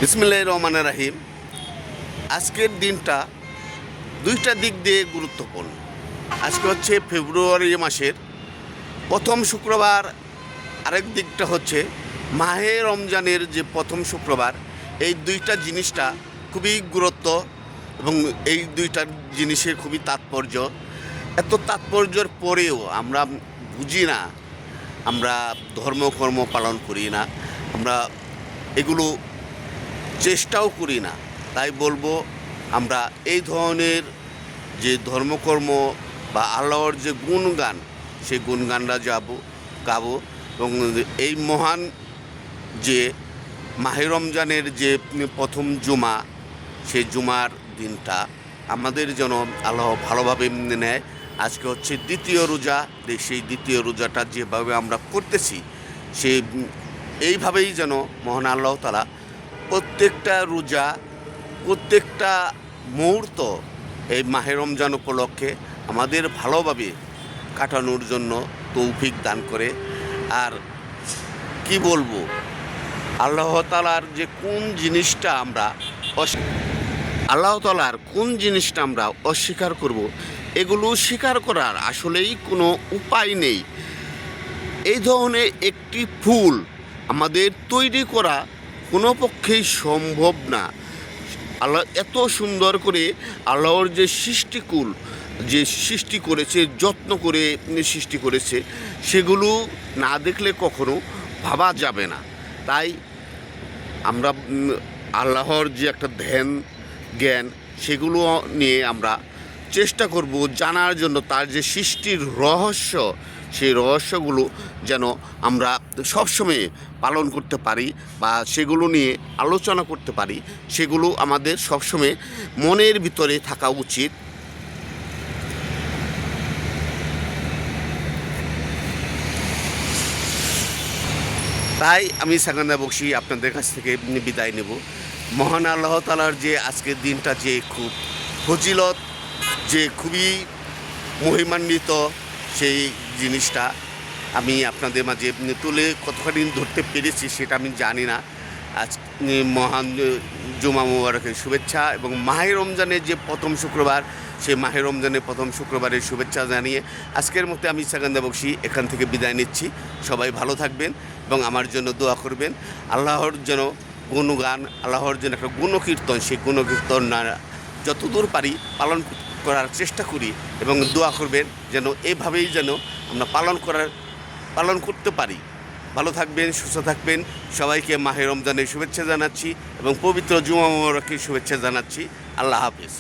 বিসমিল্লাহির রহমানির রহিম। আজকের দিনটা দুইটা দিক দিয়ে গুরুত্বপূর্ণ। আজকে হচ্ছে ফেব্রুয়ারি মাসের প্রথম শুক্রবার, আরেক দিকটা হচ্ছে মাহে রমজানের যে প্রথম শুক্রবার। এই দুইটা জিনিসটা খুবই গুরুত্ব এবং এই দুইটা জিনিসের খুবই তাৎপর্য। এত তাৎপর্যের পরেও আমরা বুঝি না, আমরা ধর্মকর্ম পালন করি না, আমরা এগুলো চেষ্টাও করি না। তাই বলবো, আমরা এই ধরনের যে ধর্মকর্ম বা আল্লাহর যে গুণগান, সেই গুণগানটা গাবো এবং এই মহান যে মাহে রমজানের যে প্রথম জুমা, সেই জুমার দিনটা আমাদের যেন আল্লাহ ভালোভাবে নেয়। আজকে হচ্ছে দ্বিতীয় রোজা, সেই দ্বিতীয় রোজাটা যেভাবে আমরা করতেছি এইভাবেই যেন মহান আল্লাহ তাআলা প্রত্যেকটা রোজা, প্রত্যেকটা মুহূর্ত এই মাহে রমজান উপলক্ষে আমাদের ভালোভাবে কাটানোর জন্য তৌফিক দান করে। আর কি বলবো, আল্লাহ তাআলার যে কোন জিনিসটা আমরা অস্বীকার করব, এগুলো স্বীকার করার আসলেই কোনো উপায় নেই। এই ধরনের একটি ফুল আমাদের তৈরি করা কোনো পক্ষেই সম্ভব না। আল্লাহ এত সুন্দর করে আল্লাহর যে সৃষ্টিকুল যে সৃষ্টি করেছে, যত্ন করে সৃষ্টি করেছে, সেগুলো না দেখলে কখনো ভাবা যাবে না। তাই আমরা আল্লাহর যে একটা ধ্যান জ্ঞান, সেগুলো নিয়ে আমরা চেষ্টা করব জানার জন্য। তার যে সৃষ্টির রহস্য, সেই রহস্যগুলো যেন আমরা সবসময় পালন করতে পারি বা সেগুলো নিয়ে আলোচনা করতে পারি, সেগুলো আমাদের সবসময় মনের ভিতরে থাকা উচিত। তাই আমি সাকান্দা বক্সি আপনাদের কাছ থেকে বিদায় নেব। মহান আল্লাহ তাআলার যে আজকের দিনটা যে খুব ফজিলত, যে খুবই মহিমান্বিত, সেই জিনিসটা আমি আপনাদের মাঝে তুলে কতখানি ধরতে পেরেছি সেটা আমি জানি না। আজ মহান জুমা মুবারকের শুভেচ্ছা এবং মাহে রমজানের যে প্রথম শুক্রবার, সেই মাহে রমজানের প্রথম শুক্রবারের শুভেচ্ছা জানিয়ে আজকের মতো আমি সাকান্দা বক্সি এখান থেকে বিদায় নিচ্ছি। সবাই ভালো থাকবেন এবং আমার জন্য দোয়া করবেন। আল্লাহর যেন গুণগান, আল্লাহর যেন একটা গুণকীর্তন, সেই গুণকীর্তন যতদূর পারি পালন করার চেষ্টা করি এবং দোয়া করবেন যেন এভাবেই যেন আমরা পালন করতে পারি। ভালো থাকবেন, সুস্থ থাকবেন। সবাইকে মাহে রমজানের শুভেচ্ছা জানাচ্ছি এবং পবিত্র জুমা মুবারকের শুভেচ্ছা জানাচ্ছি। আল্লাহ হাফেজ।